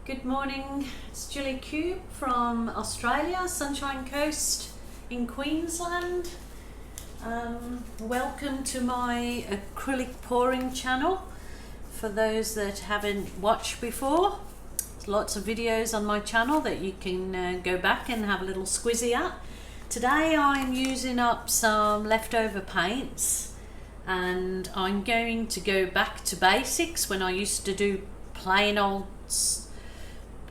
Good morning, it's Julie Cube from Australia, Sunshine Coast in Queensland. Welcome to my acrylic pouring channel. For those that haven't watched before, there's lots of videos on my channel that you can go back and have a little squizzy at. Today I'm using up some leftover paints and I'm going to go back to basics when I used to do plain old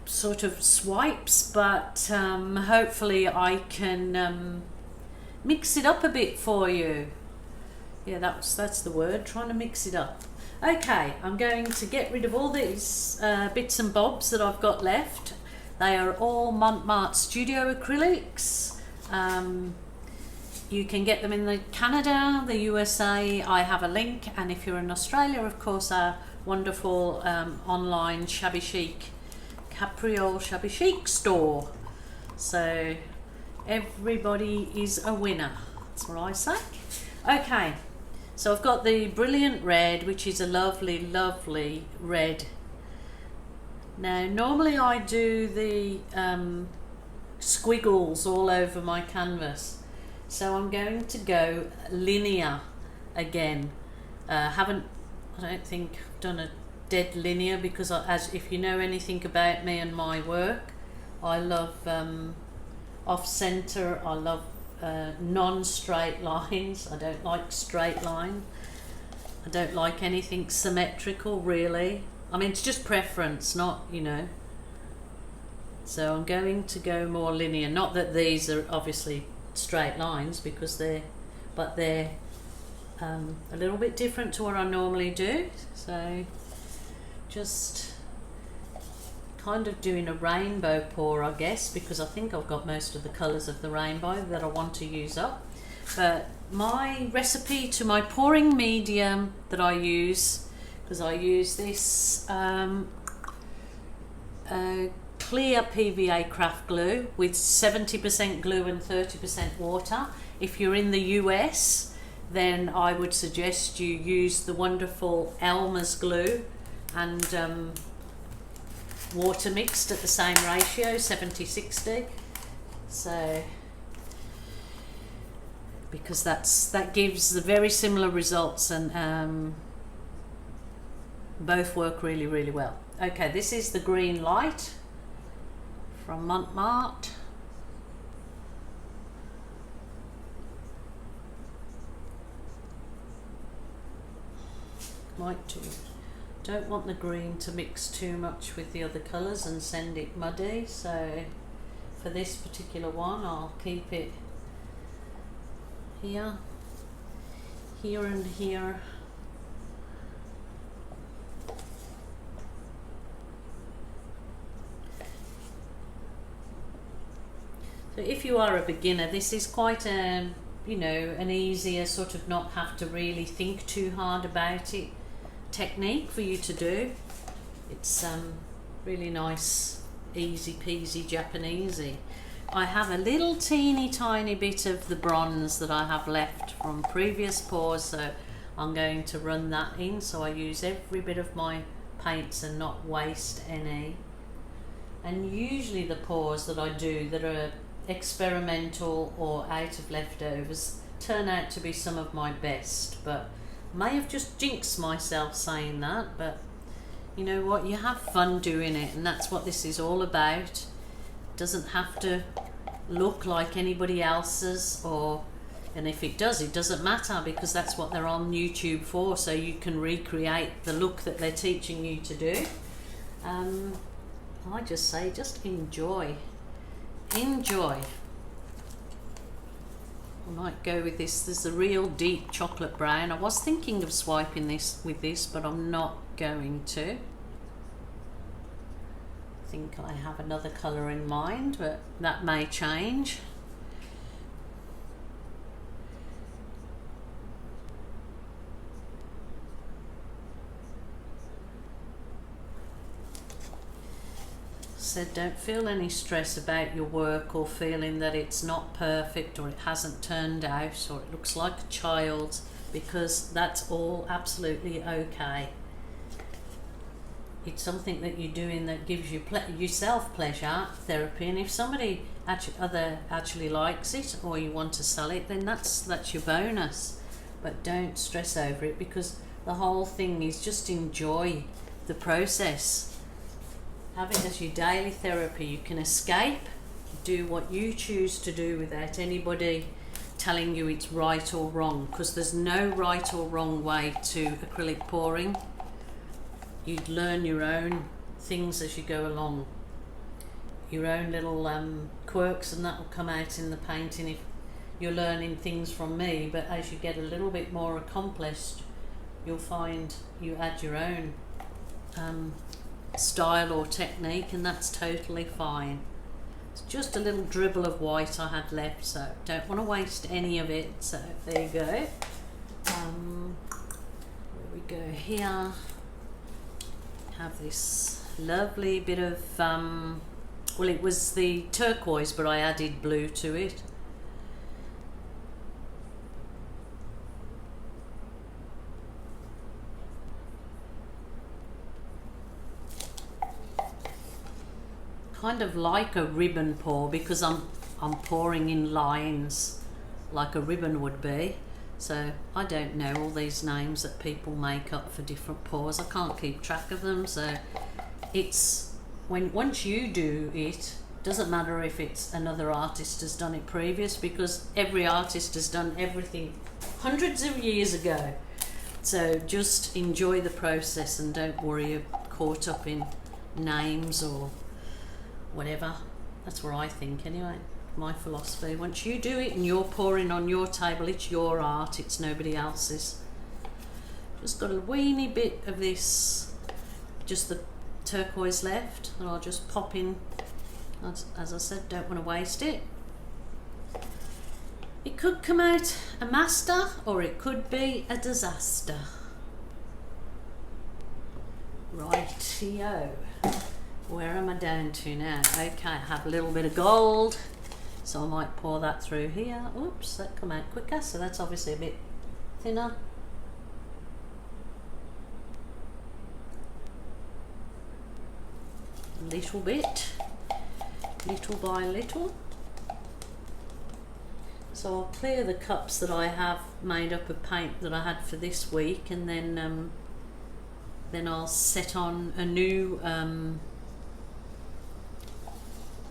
sort of swipes, but hopefully I can mix it up a bit for you. Yeah, that's the word, trying to mix it up. Okay, I'm going to get rid of all these bits and bobs that I've got left. They are all Mont Studio acrylics. You can get them in Canada, the USA. I have a link, and if you're in Australia, of course, our wonderful online shabby chic Capriole Shabby Chic store. So everybody is a winner, that's what I say. Okay, so I've got the Brilliant Red, which is a lovely red. Now normally I do the squiggles all over my canvas, so I'm going to go linear again. I don't think I've done a dead linear, because as if you know anything about me and my work, I love off center. I love non-straight lines. I don't like straight line. I don't like anything symmetrical, really. I mean, it's just preference, not, you know. So I'm going to go more linear. Not that these are obviously straight lines, because they're a little bit different to what I normally do. So just kind of doing a rainbow pour, I guess, because I think I've got most of the colours of the rainbow that I want to use up. But my recipe to my pouring medium that I use, because I use this clear PVA craft glue with 70% glue and 30% water. If you're in the US, then I would suggest you use the wonderful Helmar's glue and water mixed at the same ratio, 70-60. So because that gives the very similar results, and both work really well. Okay, this is the green light from Mont. Don't want the green to mix too much with the other colours and send it muddy, so for this particular one I'll keep it here and here. So if you are a beginner, this is quite an easier sort of not have to really think too hard about it technique for you to do. It's really nice, easy peasy Japanesey. I have a little teeny tiny bit of the bronze that I have left from previous pours, so I'm going to run that in, so I use every bit of my paints and not waste any. And usually the pours that I do that are experimental or out of leftovers turn out to be some of my best, but may have just jinxed myself saying that, but you know what, you have fun doing it, and that's what this is all about. It doesn't have to look like anybody else's, and if it does, it doesn't matter, because that's what they're on YouTube for, so you can recreate the look that they're teaching you to do. I just say, just enjoy. I might go with this. There's a real deep chocolate brown. I was thinking of swiping this with this, but I'm not going to. I think I have another colour in mind, but that may change. Said, don't feel any stress about your work or feeling that it's not perfect or it hasn't turned out or it looks like a child's, because that's all absolutely okay. it's something that you're doing that gives you yourself pleasure, therapy, and if somebody actually likes it or you want to sell it, then that's your bonus. But don't stress over it, because the whole thing is just enjoy the process. Have it as your daily therapy. You can escape, do what you choose to do without anybody telling you it's right or wrong, because there's no right or wrong way to acrylic pouring. You'd learn your own things as you go along, your own little quirks, and that will come out in the painting if you're learning things from me. But as you get a little bit more accomplished, you'll find you add your own style or technique, and that's totally fine. It's just a little dribble of white I had left, so don't want to waste any of it. So there you go. Where we go here, have this lovely bit of well, it was the turquoise, but I added blue to it. Kind of like a ribbon pour, because I'm pouring in lines like a ribbon would be. So I don't know all these names that people make up for different pours. I can't keep track of them. So it's once you do it, doesn't matter if it's another artist has done it previous, because every artist has done everything hundreds of years ago. So just enjoy the process and don't worry you're caught up in names or whatever. That's what I think anyway, my philosophy. Once you do it and you're pouring on your table, it's your art, it's nobody else's. Just got a weeny bit of this, just the turquoise left, and I'll just pop in. As I said, don't want to waste it. It could come out a master or it could be a disaster. Rightio. Where am I down to now? Okay, I have a little bit of gold, so I might pour that through here. Oops, that come out quicker, so that's obviously a bit thinner. A little bit, little by little. So I'll clear the cups that I have made up of paint that I had for this week, and then I'll set on a new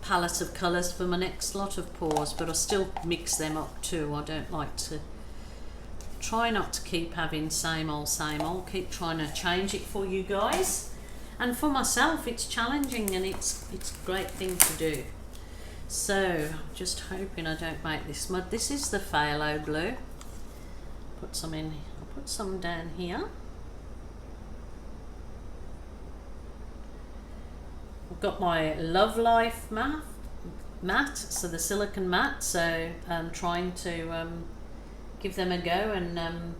palette of colours for my next lot of pours, but I'll still mix them up too. I don't like to, try not to keep having same old, keep trying to change it for you guys, and for myself it's challenging, and it's a great thing to do. So just hoping I don't make this mud. This is the phthalo blue. Put some in, I'll put some down here. I've got my Love Life matte, so the silicone matte, so I'm trying to give them a go and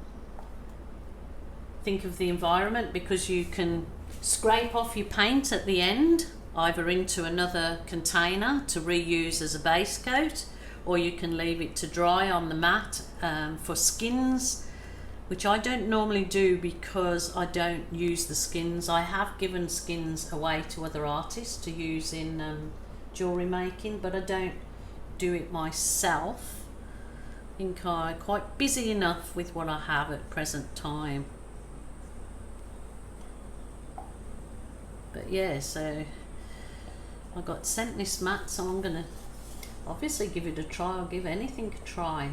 think of the environment, because you can scrape off your paint at the end, either into another container to reuse as a base coat, or you can leave it to dry on the mat for skins, which I don't normally do because I don't use the skins. I have given skins away to other artists to use in jewellery making, but I don't do it myself. I think I'm quite busy enough with what I have at present time. But yeah, so I got sent this mat, so I'm gonna obviously give it a try. I'll give anything a try.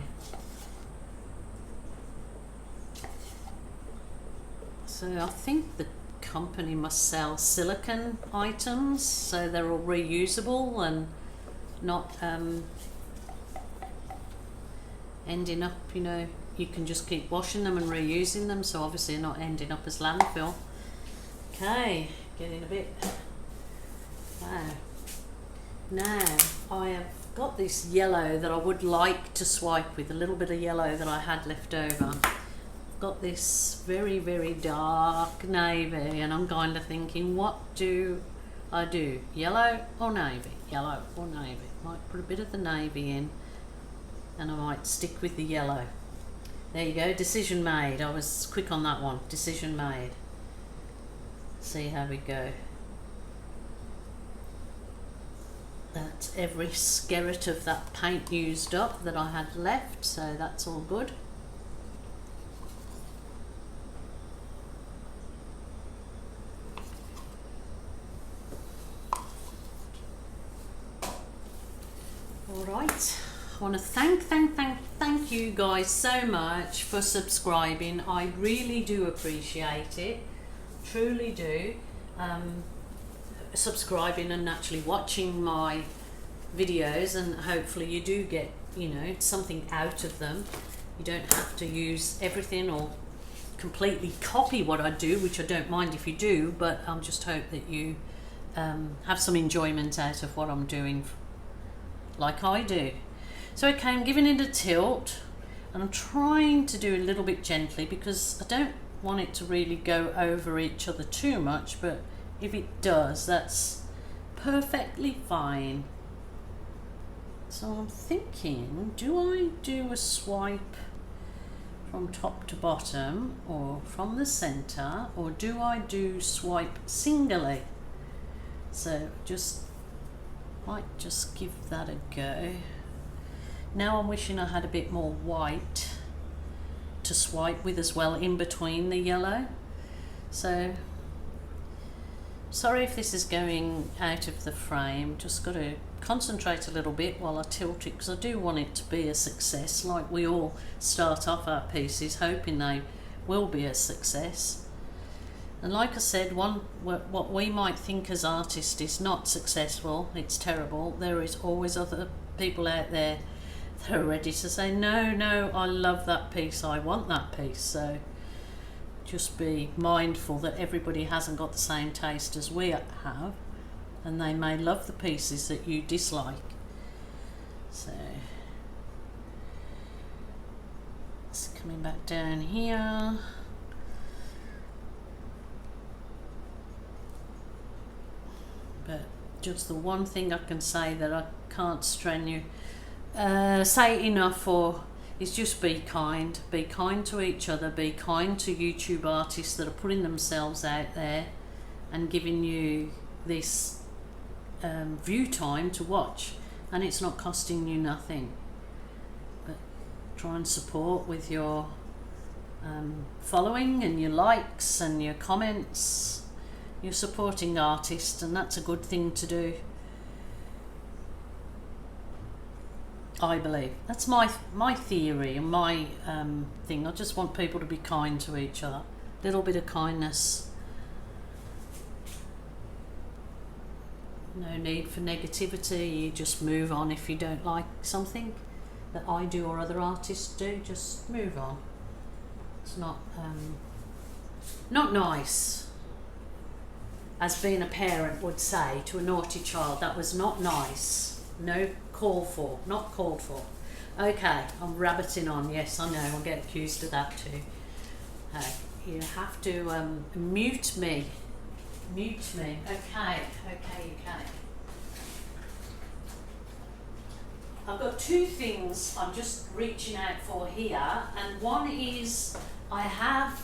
So I think the company must sell silicone items, so they're all reusable and not ending up, you know, you can just keep washing them and reusing them, so obviously they're not ending up as landfill. Okay, getting a bit. Wow. Now I have got this yellow that I would like to swipe with, a little bit of yellow that I had left over. Got this very, very dark navy, and I'm kind of thinking, what do I do? Yellow or navy? Yellow or navy? Might put a bit of the navy in, and I might stick with the yellow. There you go, decision made. I was quick on that one. Decision made. See how we go. That's every skerrit of that paint used up that I had left, so that's all good. Alright, I want to thank you guys so much for subscribing. I really do appreciate it, truly do. Subscribing and actually watching my videos, and hopefully you do get, you know, something out of them. You don't have to use everything or completely copy what I do, which I don't mind if you do, but I just hope that you have some enjoyment out of what I'm doing like I do. So okay, I'm giving it a tilt and I'm trying to do a little bit gently because I don't want it to really go over each other too much, but if it does, that's perfectly fine. So I'm thinking, do I do a swipe from top to bottom or from the center, or do I do swipe singly? So might just give that a go. Now I'm wishing I had a bit more white to swipe with as well in between the yellow. So sorry if this is going out of the frame, just got to concentrate a little bit while I tilt it, because I do want it to be a success, like we all start off our pieces hoping they will be a success. And like I said, what we might think as artists is not successful, it's terrible. There is always other people out there that are ready to say, no, I love that piece, I want that piece. So just be mindful that everybody hasn't got the same taste as we have, and they may love the pieces that you dislike. So it's coming back down here. But just the one thing I can say that I can't say enough for is just be kind to each other, be kind to YouTube artists that are putting themselves out there and giving you this view time to watch, and it's not costing you nothing. But try and support with your following and your likes and your comments. You're supporting artists, and that's a good thing to do, I believe. That's my theory and my thing. I just want people to be kind to each other. A little bit of kindness. No need for negativity. You just move on. If you don't like something that I do or other artists do, just move on. It's not nice. As being a parent would say to a naughty child, that was not nice. No, not called for. Okay, I'm rabbiting on. Yes, I know, I'll get accused of that too. You have to mute me. Okay. I've got two things I'm just reaching out for here, and one is I have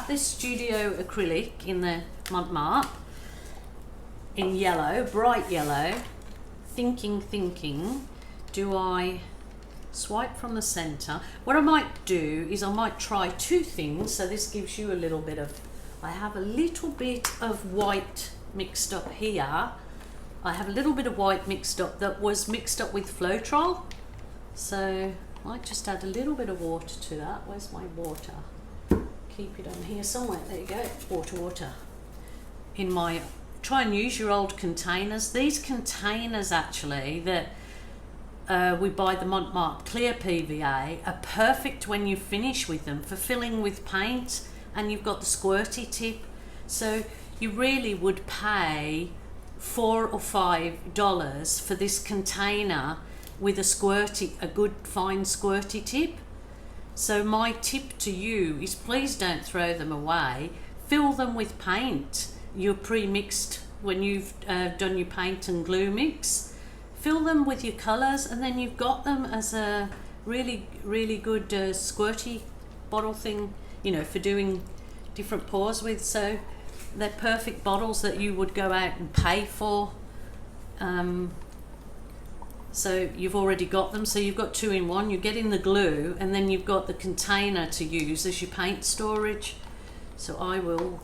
this studio acrylic in the Mont in yellow, bright yellow. Thinking, do I swipe from the center? What I might do is I might try two things, so this gives you a little bit of, I have a little bit of white mixed up here. I have a little bit of white mixed up that was mixed up with Floetrol, so I might just add a little bit of water to that. Where's my water? Keep it on here somewhere. There you go. Water. In my, try and use your old containers. These containers actually that we buy, the Mont clear PVA, are perfect when you finish with them for filling with paint, and you've got the squirty tip. So you really would pay $4 or $5 for this container with a good fine squirty tip. So my tip to you is, please don't throw them away. Fill them with paint. You're pre-mixed when you've done your paint and glue mix. Fill them with your colours, and then you've got them as a really good squirty bottle thing, you know, for doing different pours with. So they're perfect bottles that you would go out and pay for. So you've already got them, so you've got 2 in 1. You're getting the glue, and then you've got the container to use as your paint storage. So I will,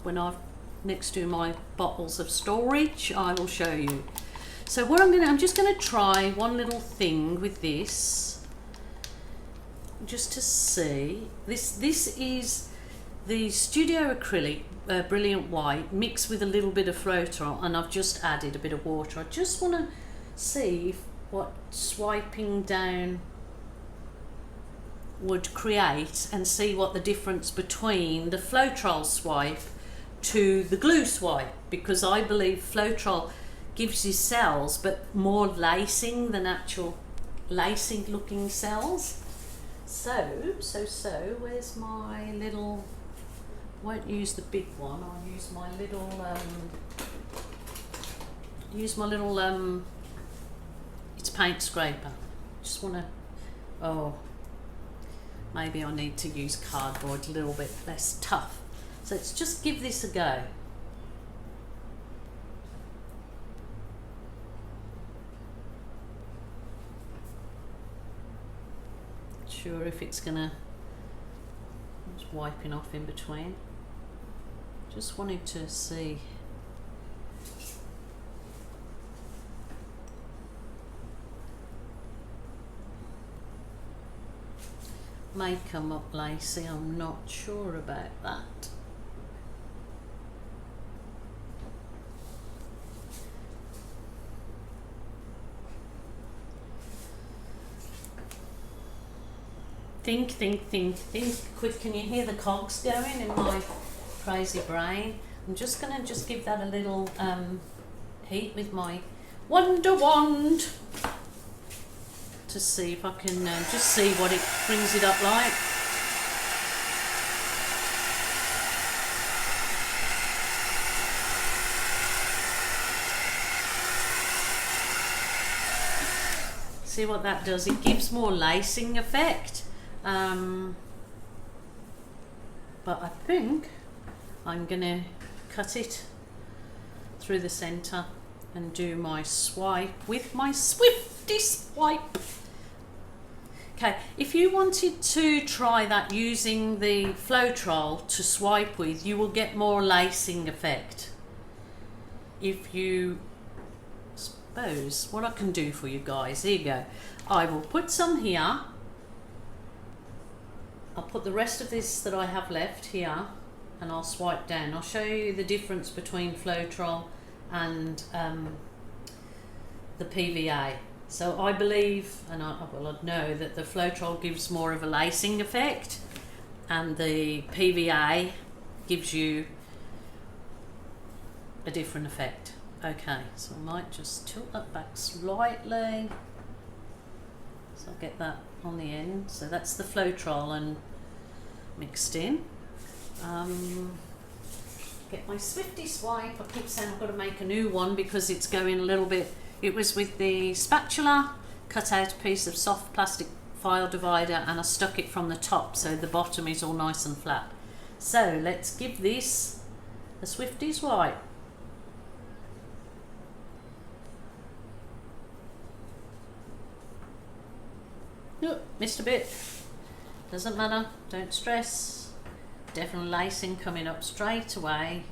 when I've next to my bottles of storage, I will show you. So what I'm just gonna try one little thing with this, just to see. This is the Studio Acrylic Brilliant White mixed with a little bit of Floetrol, and I've just added a bit of water. I just want to see what swiping down would create, and see what the difference between the Floetrol swipe to the glue swipe, because I believe Floetrol gives you cells but more lacing than actual lacing looking cells. So where's my little, won't use the big one, I'll use my little it's paint scraper. Just want to, oh, maybe I need to use cardboard, a little bit less tough. So let's just give this a go. Not sure if it's gonna, just wiping off in between. Just wanted to see. May come up lacy, I'm not sure about that. Think quick. Can you hear the cogs going in my crazy brain? I'm just gonna give that a little heat with my Wonder Wand to see if I can just see what it brings it up like. See what that does? It gives more lacing effect. But I think I'm gonna cut it through the center and do my swipe with my Swifty Swipe. Okay, if you wanted to try that using the Floetrol to swipe with, you will get more lacing effect. If you, suppose, what I can do for you guys, here you go. I will put some here. I'll put the rest of this that I have left here, and I'll swipe down. I'll show you the difference between Floetrol and the PVA. So I believe, and I know that the Floetrol gives more of a lacing effect, and the PVA gives you a different effect. Okay, so I might just tilt that back slightly, so I'll get that on the end. So that's the Floetrol and mixed in. Get my Swifty Swipe. I keep saying I've got to make a new one because it's going a little bit. It was with the spatula, cut out a piece of soft plastic file divider, and I stuck it from the top so the bottom is all nice and flat. So let's give this a Swifty Swipe. Oh, missed a bit. Doesn't matter, don't stress. Definitely lacing coming up straight away.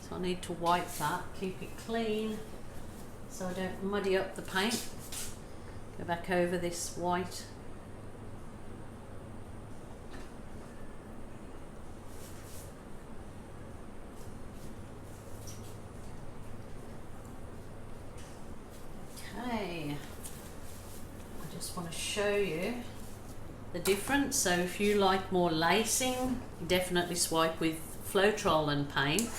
So I need to wipe that, keep it clean so I don't muddy up the paint. Go back over this white. Okay, I just want to show you the difference. So if you like more lacing, definitely swipe with Floetrol and paint.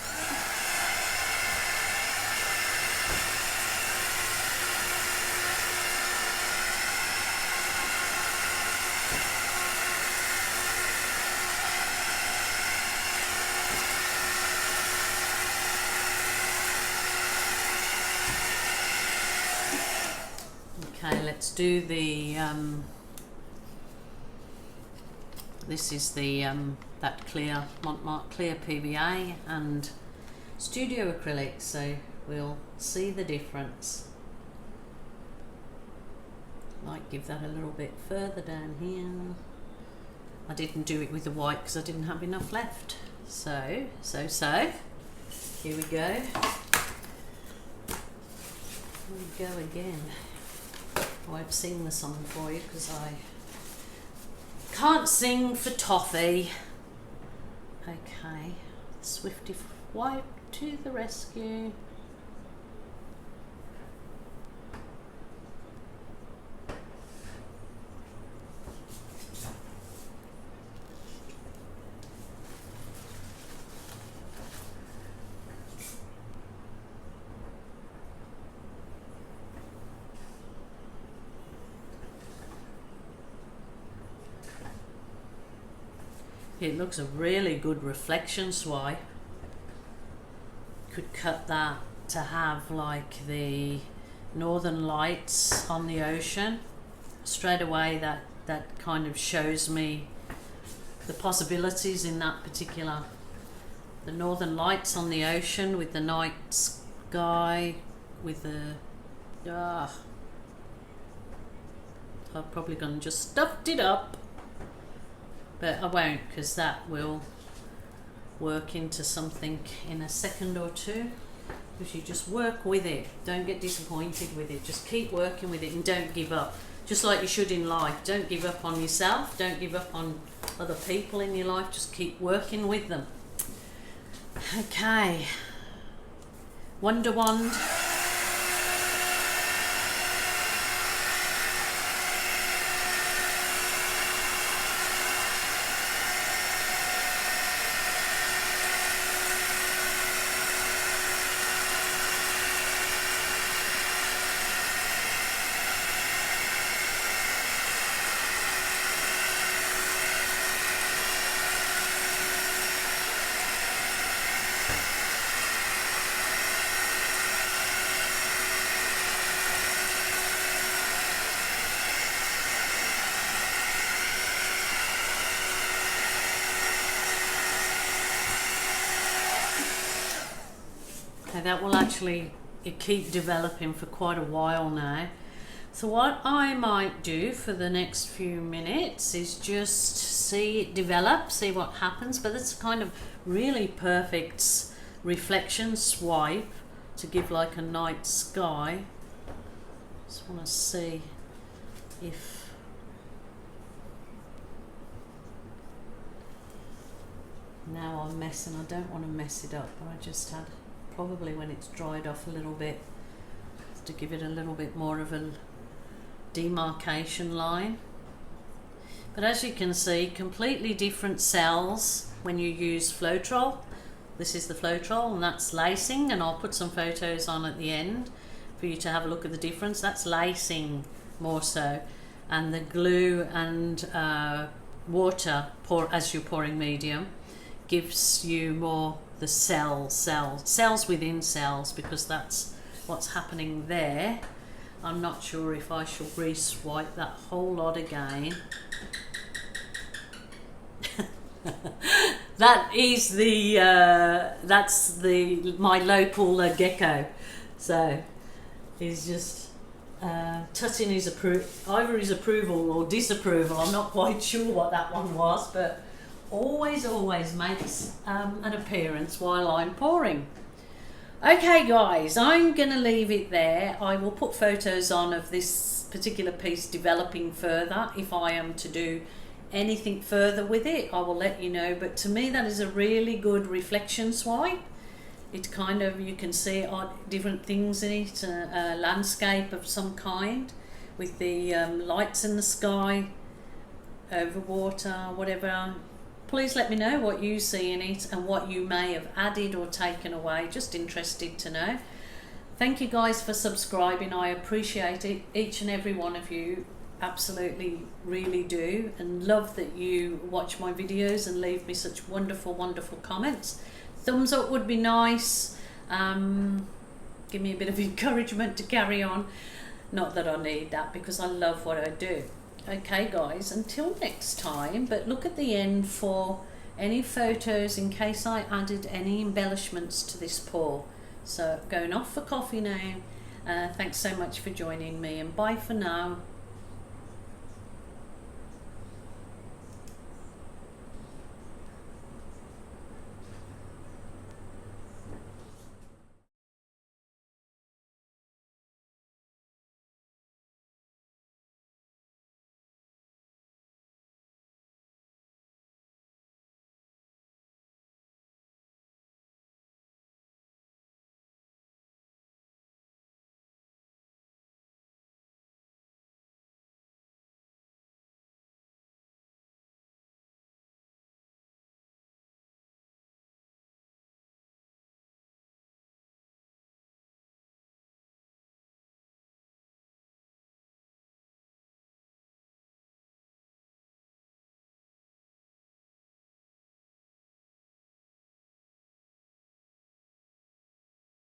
Okay, let's do the This is the that clear Mont clear PVA and studio acrylic, so we'll see the difference. Might give that a little bit further down here. I didn't do it with the white because I didn't have enough left. So here we go. Here we go again. I won't sing the song for you because I can't sing for toffee. Okay, Swifty Wipe to the rescue. It looks a really good reflection swipe. Could cut that to have like the northern lights on the ocean. Straight away that kind of shows me the possibilities in that particular, the northern lights on the ocean with the night sky with the I'm probably gonna just stuffed it up. But I won't, because that will work into something in a second or two. Because you just work with it. Don't get disappointed with it. Just keep working with it and don't give up. Just like you should in life. Don't give up on yourself. Don't give up on other people in your life. Just keep working with them. Okay. Wonder Wand. That will actually keep developing for quite a while now. So what I might do for the next few minutes is just see it develop, see what happens, but it's kind of really perfect reflection swipe to give like a night sky. Just want to see if now I'm messing. I don't want to mess it up, but I just had probably when it's dried off a little bit to give it a little bit more of a demarcation line. But as you can see, completely different cells when you use Floetrol. This is the Floetrol and that's lacing, and I'll put some photos on at the end for you to have a look at the difference. That's lacing more so, and the glue and water as you're pouring medium gives you more the cells within cells, because that's what's happening there. I'm not sure if I shall re-swipe that whole lot again. That is the that's my local gecko, so he's just touching his either his approval or disapproval. I'm not quite sure what that one was, but always makes an appearance while I'm pouring. Okay guys, I'm gonna leave it there. I will put photos on of this particular piece developing further. If I am to do anything further with it, I will let you know. But to me, that is a really good reflection swipe. It kind of, you can see different things in it, a landscape of some kind with the lights in the sky over water, whatever. Please let me know what you see in it and what you may have added or taken away. Just interested to know. Thank you guys for subscribing. I appreciate it, each and every one of you. Absolutely, really do, and love that you watch my videos and leave me such wonderful comments. Thumbs up would be nice. Give me a bit of encouragement to carry on. Not that I need that, because I love what I do. Okay guys, until next time, but look at the end for any photos in case I added any embellishments to this pour. So going off for coffee now. Thanks so much for joining me, and bye for now.